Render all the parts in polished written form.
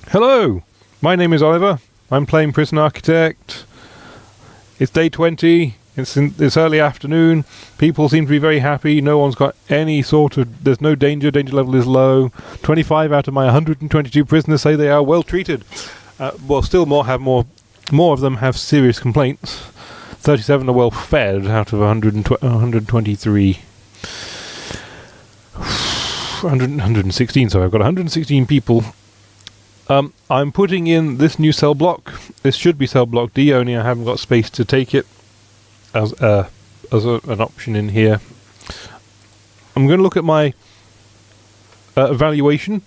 Hello, my name is Oliver. I'm playing Prison Architect. It's day 20. It's early afternoon. People seem to be very happy. No one's got any sort of... There's no danger. Danger level is low. 25 out of my 122 prisoners say they are well treated. Well, still more of them have serious complaints. 37 are well fed out of 123. 116, so I've got 116 people. I'm putting in this new cell block. This should be cell block D, only I haven't got space to take it as an option in here. I'm going to look at my evaluation.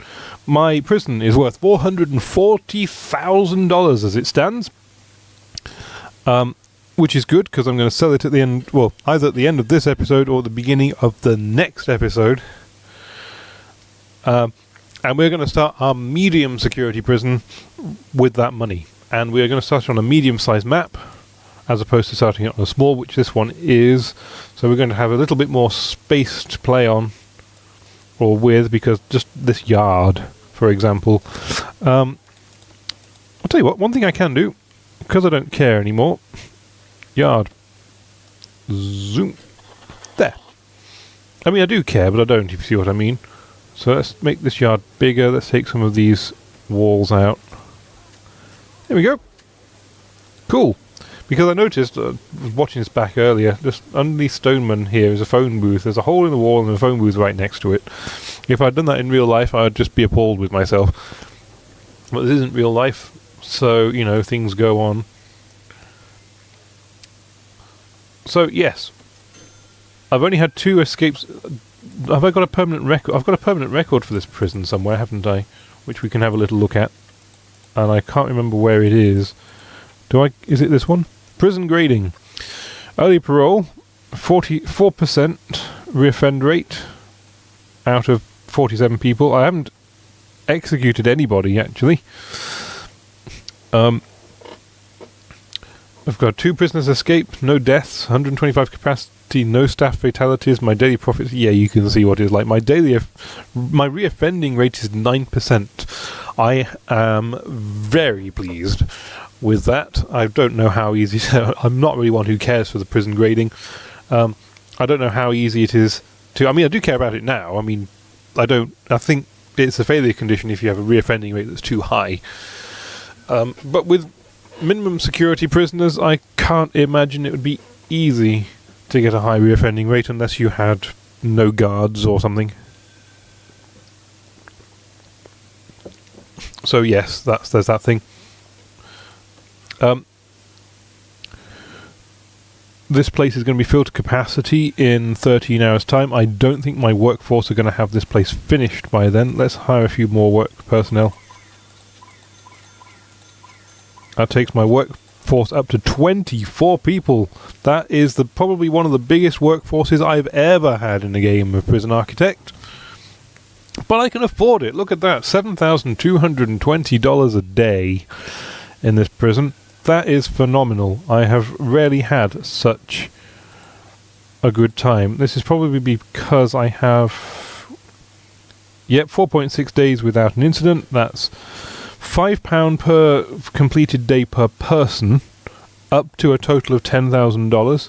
My prison is worth $440,000 as it stands, which is good because I'm going to sell it at the end. Well, either at the end of this episode or the beginning of the next episode. And we're going to start our medium security prison with that money. And we're going to start on a medium-sized map, as opposed to starting it on a small, which this one is. So we're going to have a little bit more space to play on, or with, because just this yard, for example. I'll tell you what, one thing I can do, because I don't care anymore. Yard. Zoom. There. I mean, I do care, but I don't, if you see what I mean. So let's make this yard bigger. Let's take some of these walls out. There we go. Cool. Because I noticed, I was watching this back earlier, just underneath Stoneman here is a phone booth. There's a hole in the wall and a phone booth right next to it. If I'd done that in real life, I'd just be appalled with myself. But this isn't real life, so, you know, things go on. So, yes. I've only had 2 escapes... Have I got a permanent record? I've got a permanent record for this prison somewhere, haven't I? Which we can have a little look at. And I can't remember where it is. Is it this one? Prison grading. Early parole, 44% reoffend rate out of 47 people. I haven't executed anybody, actually. I've got 2 prisoners escaped, no deaths, 125 capacity. No staff fatalities. My daily profits, yeah, you can see what it's like. My reoffending rate is 9%. I am very pleased with that. I don't know how easy... I'm not really one who cares for the prison grading. I don't know how easy it is to... I mean, I do care about it now. I mean, I think it's a failure condition if you have a reoffending rate that's too high. But with minimum security prisoners, I can't imagine it would be easy to get a high reoffending rate unless you had no guards or something. So yes, there's that thing. This place is going to be filled to capacity in 13 hours time. I don't think my workforce are going to have this place finished by then. Let's hire a few more work personnel. That takes my workforce up to 24 people. That is probably one of the biggest workforces I've ever had in a game of Prison Architect. But I can afford it. Look at that. $7,220 a day in this prison. That is phenomenal. I have rarely had such a good time. This is probably because I have 4.6 days without an incident. That's £5 per completed day per person, up to a total of $10,000.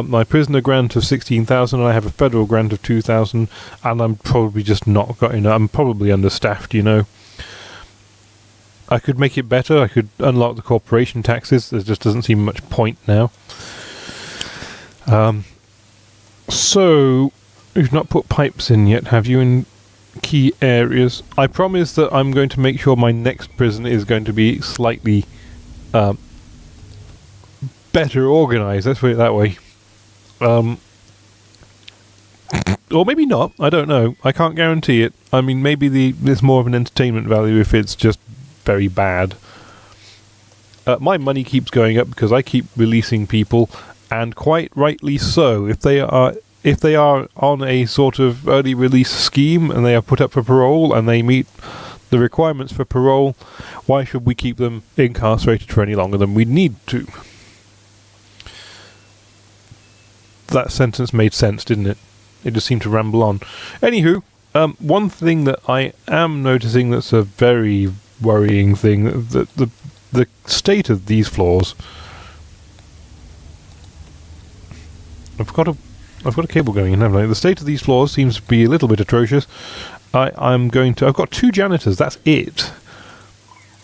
My prisoner grant of $16,000, and I have a federal grant of $2,000, and I'm probably just not got enough. I'm probably understaffed, you know. I could make it better. I could unlock the corporation taxes. There just doesn't seem much point now. So, you've not put pipes in yet, have you, in key areas? I promise that I'm going to make sure my next prison is going to be slightly better organised, let's put it that way. Or maybe not, I don't know. I can't guarantee it. I mean, maybe there's more of an entertainment value if it's just very bad. My money keeps going up because I keep releasing people, and quite rightly so. If they are on a sort of early release scheme and they are put up for parole and they meet the requirements for parole, why should we keep them incarcerated for any longer than we need to? That sentence made sense, didn't it? It just seemed to ramble on. Anywho, one thing that I am noticing that's a very, worrying thing. The state of these floors. I've got a cable going in, haven't I? The state of these floors seems to be a little bit atrocious. I've got 2 janitors, that's it.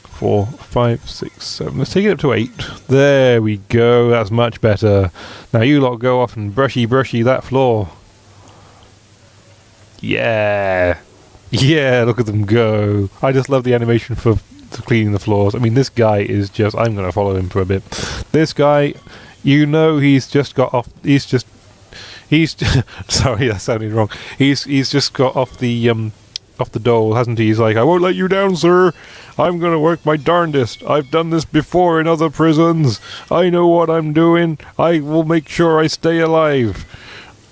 4, 5, 6, 7. Let's take it up to 8. There we go, that's much better. Now you lot go off and brushy that floor. Yeah. Yeah, look at them go. I just love the animation for cleaning the floors. I mean, this guy is just... I'm going to follow him for a bit. This guy, you know, he's just got off... He's sorry, that sounded wrong. He's just got off the dole, hasn't he? He's like, I won't let you down, sir. I'm going to work my darndest. I've done this before in other prisons. I know what I'm doing. I will make sure I stay alive.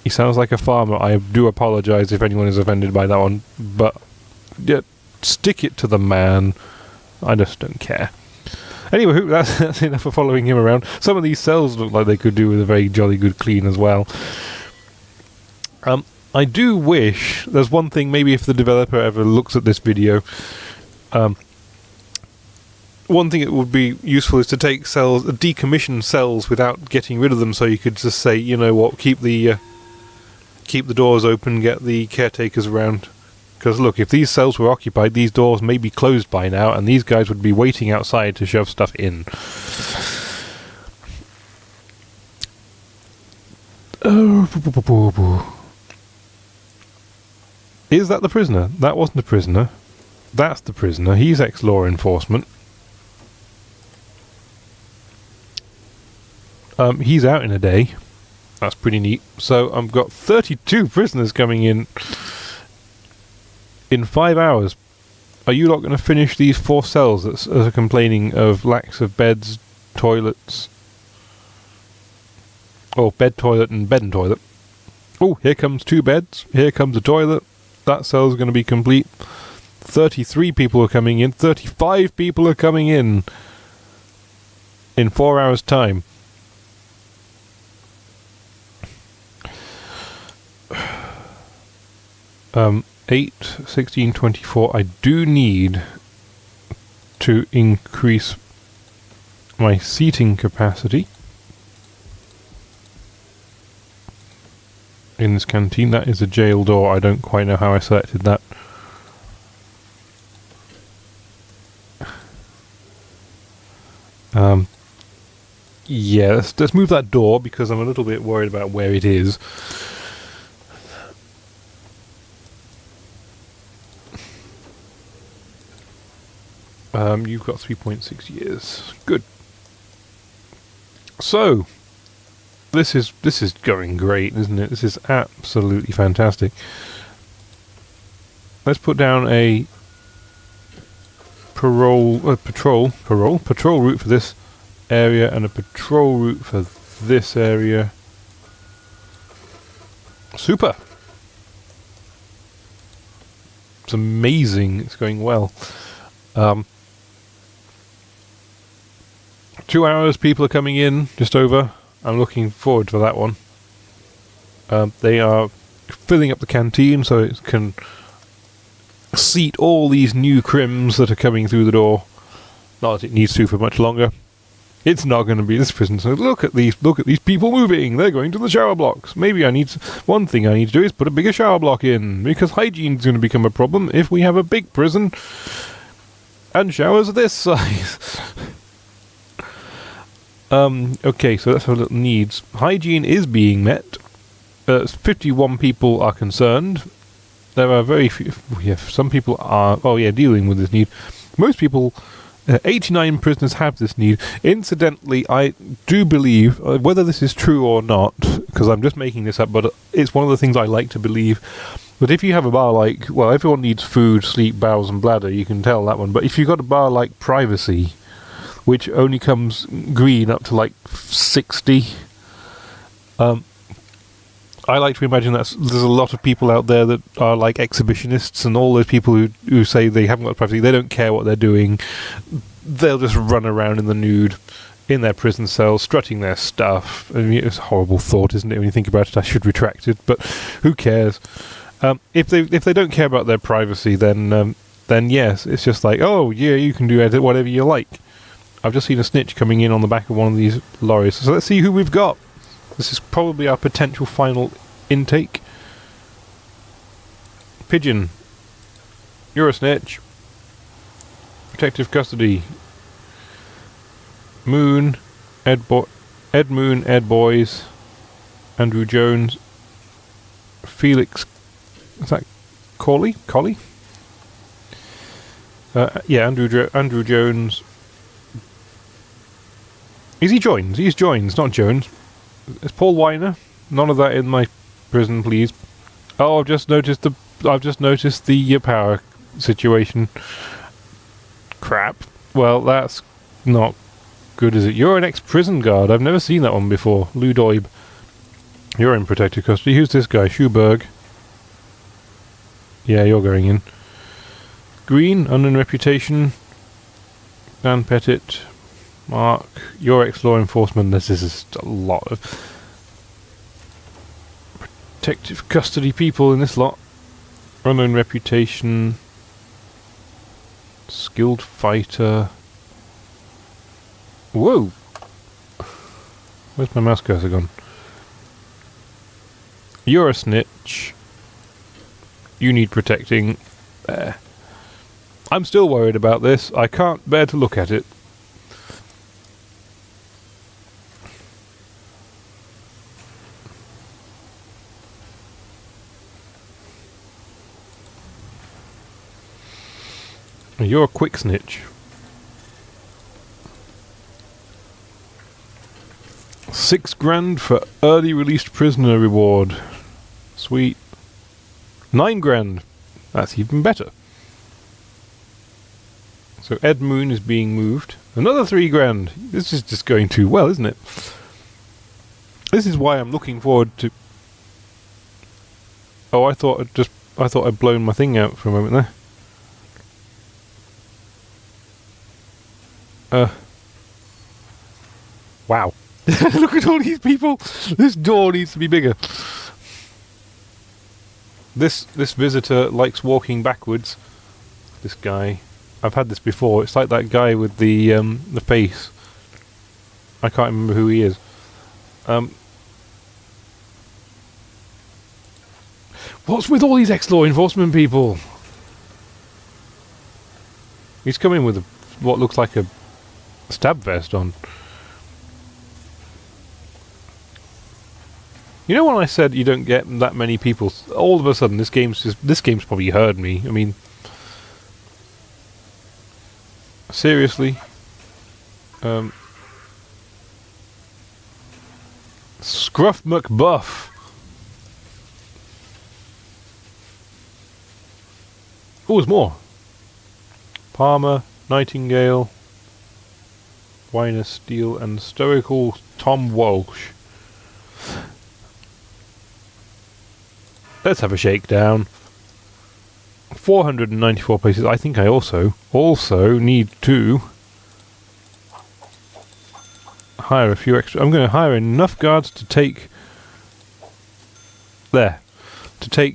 He sounds like a farmer. I do apologize if anyone is offended by that one. But yeah, stick it to the man. I just don't care. Anyway, that's enough for following him around. Some of these cells look like they could do with a very jolly good clean as well. I do wish... There's one thing, maybe if the developer ever looks at this video... one thing it would be useful is to take cells, decommission cells without getting rid of them, so you could just say, you know what, keep the doors open, get the caretakers around. Because look, if these cells were occupied, these doors may be closed by now, and these guys would be waiting outside to shove stuff in. Is that the prisoner? That wasn't a prisoner. That's the prisoner. He's ex-law enforcement. He's out in a day. That's pretty neat. So I've got 32 prisoners coming in 5 hours. Are you not going to finish these 4 cells that are complaining of lacks of beds, toilets? Oh, bed, toilet, and bed and toilet. Oh, here comes 2 beds. Here comes a toilet. That cell's going to be complete. 33 people are coming in. 35 people are coming in 4 hours' time. 8, 16, 24. I do need to increase my seating capacity in this canteen. That is a jail door. I don't quite know how I selected that. Yeah, let's move that door because I'm a little bit worried about where it is. You've got 3.6 years. Good. So, this is going great, isn't it? This is absolutely fantastic. Let's put down a patrol route for this area and a patrol route for this area. Super. It's amazing. It's going well. 2 hours, people are coming in, just over. I'm looking forward to that one. They are filling up the canteen so it can seat all these new crims that are coming through the door. Not that it needs to for much longer. It's not going to be this prison. So look at these people moving. They're going to the shower blocks. Maybe one thing I need to do is put a bigger shower block in, because hygiene is going to become a problem if we have a big prison and showers this size. Okay, so that's our little needs. Hygiene is being met. 51 people are concerned. There are very few... Yeah, some people are... Oh yeah, dealing with this need. Most people... 89 prisoners have this need. Incidentally, I do believe, whether this is true or not, because I'm just making this up, but it's one of the things I like to believe, that if you have a bar like... Well, everyone needs food, sleep, bowels and bladder, you can tell that one. But if you've got a bar like privacy, which only comes green up to like 60. I like to imagine that there's a lot of people out there that are like exhibitionists, and all those people who say they haven't got privacy, they don't care what they're doing. They'll just run around in the nude in their prison cells, strutting their stuff. I mean, it's a horrible thought, isn't it? When you think about it, I should retract it, but who cares? If they don't care about their privacy, then then yes, it's just like, oh yeah, you can do whatever you like. I've just seen a snitch coming in on the back of one of these lorries. So let's see who we've got. This is probably our potential final intake. Pigeon. You're a snitch. Protective custody. Moon. Ed Moon, Ed Boys. Andrew Jones. Felix. Is that Colley? Yeah, Andrew Jones. Is he Jones? He's Jones, not Jones. It's Paul Weiner. None of that in my prison, please. Oh, I've just noticed the power situation. Crap. Well, that's not good, is it? You're an ex-prison guard. I've never seen that one before. Lou Doib. You're in protective custody. Who's this guy? Schuberg. Yeah, you're going in. Green, unknown reputation. Dan Pettit. Mark, you're ex-law enforcement. This is a lot of protective custody people in this lot. Unknown reputation. Skilled fighter. Whoa! Where's my mouse cursor gone? You're a snitch. You need protecting. There. I'm still worried about this. I can't bear to look at it. You're a quick snitch. $6,000 for early released prisoner reward. Sweet. $9,000. That's even better. So Ed Moon is being moved. Another $3,000. This is just going too well, isn't it? This is why I'm looking forward to. Oh, I thought I'd blown my thing out for a moment there. Wow. Look at all these people. This door needs to be bigger. This visitor likes walking backwards. This guy. I've had this before. It's like that guy with the face. I can't remember who he is. What's with all these ex-law enforcement people? He's coming with what looks like a stab vest on. You know when I said you don't get that many people, all of a sudden this game's probably heard me. I mean, seriously. Scruff McBuff. Oh, there's more. Palmer, Nightingale, Weiner, Steele, and stoical Tom Walsh. Let's have a shakedown. 494 places. I think I also need to hire a few extra. I'm going to hire enough guards to take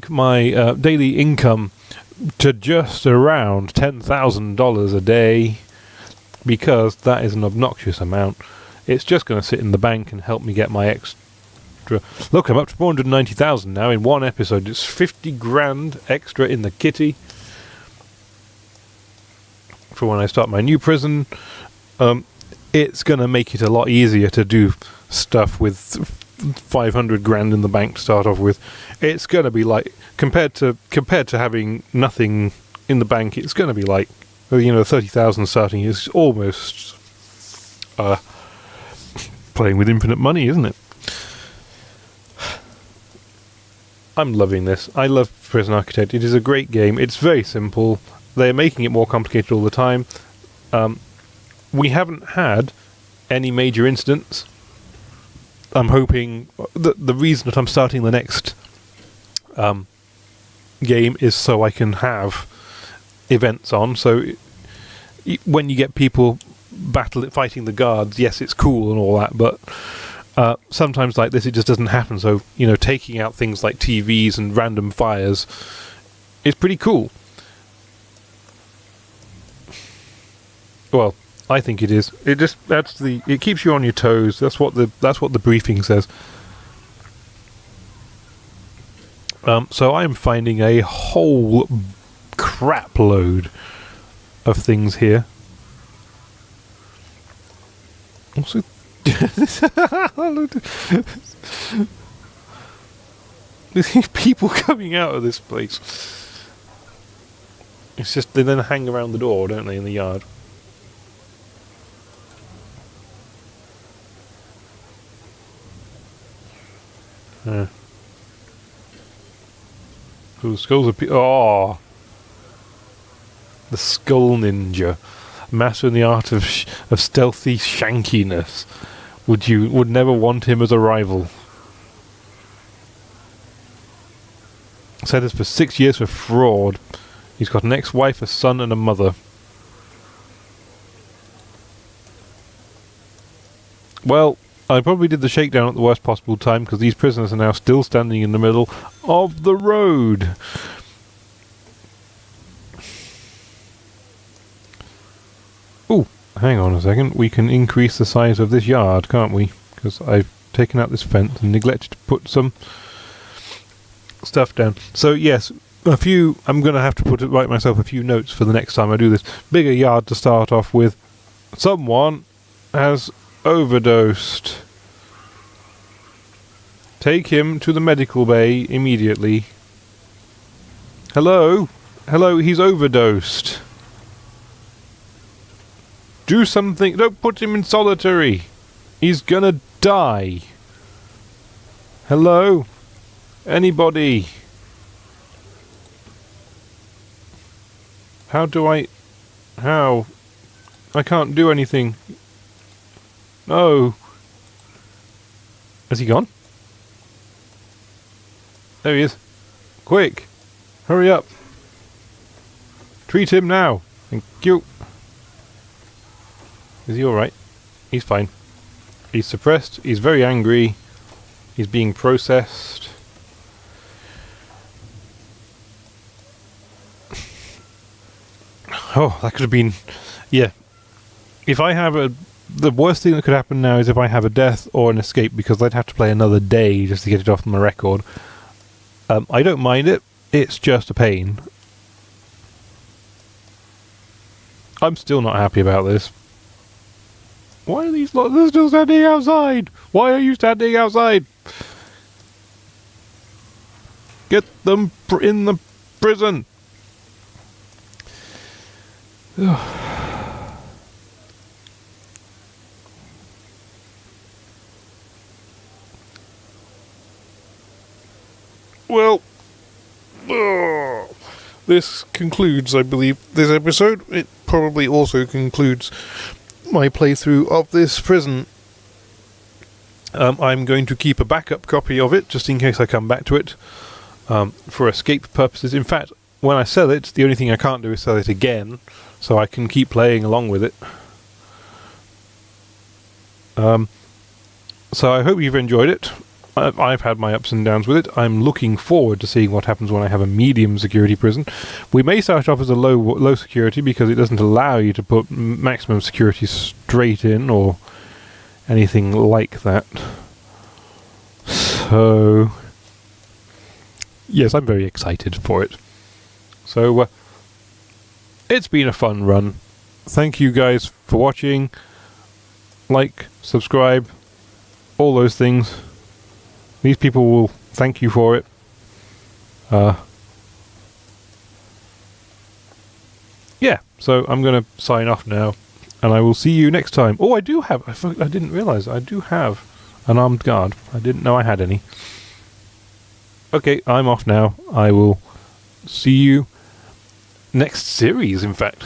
my daily income to just around $10,000 a day, because that is an obnoxious amount. It's just going to sit in the bank and help me get my extra. Look, I'm up to 490,000 now in one episode. It's $50,000 extra in the kitty for when I start my new prison. It's going to make it a lot easier to do stuff with $500,000 in the bank to start off with. It's going to be like compared to having nothing in the bank. It's going to be like, 30,000 starting is almost playing with infinite money, isn't it? I'm loving this. I love Prison Architect. It is a great game. It's very simple. They're making it more complicated all the time. We haven't had any major incidents. I'm hoping the reason that I'm starting the next game is so I can have events on. So when you get people fighting the guards, yes, it's cool and all that, but sometimes like this, it just doesn't happen. So, taking out things like TVs and random fires is pretty cool. Well, I think it is. It just it keeps you on your toes. That's what the briefing says. So I'm finding a whole crap load of things here. Also, there's people coming out of this place. It's just they then hang around the door, don't they, in the yard? So the skulls are... Oh! The Skull Ninja. Master in the art of stealthy shankiness. Would never want him as a rival. Sentenced for 6 years for fraud. He's got an ex-wife, a son, and a mother. Well, I probably did the shakedown at the worst possible time because these prisoners are now still standing in the middle of the road. Ooh, hang on a second. We can increase the size of this yard, can't we? Because I've taken out this fence and neglected to put some stuff down. So yes, I'm going to have to write myself a few notes for the next time I do this. Bigger yard to start off with. Someone has overdosed. Take him to the medical bay immediately. Hello? Hello, he's overdosed. Do something. Don't put him in solitary. He's gonna die. Hello? Anybody? How? I can't do anything. No. Has he gone? There he is. Quick. Hurry up. Treat him now. Thank you. Is he alright? He's fine. He's suppressed. He's very angry. He's being processed. Oh, that could have been... Yeah. If I have the worst thing that could happen now is if I have a death or an escape, because I'd have to play another day just to get it off my record. I don't mind it. It's just a pain. I'm still not happy about this. Why are these lot they're still standing outside? Why are you standing outside? Get them in the prison. Well, this concludes, I believe, this episode. It probably also concludes my playthrough of this prison. I'm going to keep a backup copy of it, just in case I come back to it, for escape purposes. In fact, when I sell it, the only thing I can't do is sell it again, so I can keep playing along with it. So I hope you've enjoyed it. I've had my ups and downs with it. I'm looking forward to seeing what happens when I have a medium security prison. We may start off as a low security because it doesn't allow you to put maximum security straight in or anything like that. So yes, I'm very excited for it. So it's been a fun run. Thank you guys for watching. Like, subscribe, all those things. These people will thank you for it. Yeah, so I'm going to sign off now, and I will see you next time. Oh, I do have... I didn't realise. I do have an armed guard. I didn't know I had any. Okay, I'm off now. I will see you next series, in fact.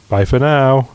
Bye for now.